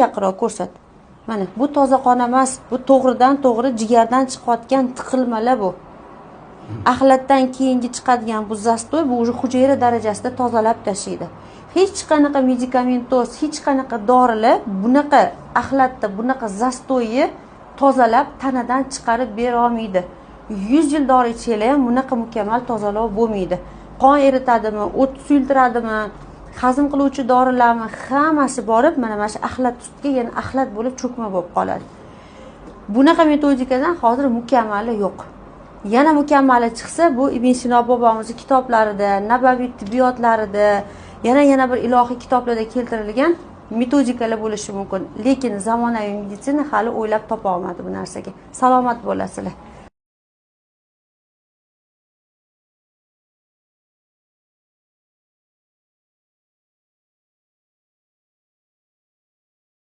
yaqinroq ko'rsat. Mana bu toza qon emas, bu to'g'ridan to'g'ri jigardan chiqayotgan tiqilmalar bu. Axlatdan keyingi chiqadigan bu zastoy bu уже hujayra darajasida tozalab tashlaydi. Hech qanaqa medikamentoz, hech qanaqa dorilar bunaqa axlatda bunaqa zastoyni tozalab tanadan chiqarib bera olmaydi. 100 yil dori ichsanglar ham bunaqa mukammal tozalov bo'lmaydi. Qon eritadimi, o't suyultiradimi, hazm qiluvchi dorilarmi, hammasi borib mana shu axlat ustiga yana axlat bo'lib cho'kma bo'lib qoladi. Bunaqa metodikadan hozir mukammali yo'q. Yana mukammali chiqsa, bu Ibn Sino bobomizning kitoblarida, nabaviy tibbiyotlarida, yana bir ilohiy kitoblarda keltirilgan metodikalar bo'lishi mumkin. Lekin zamonaviy meditsina hali o'ylab topa olmadi bu narsaga. Salomat bo'lasizlar.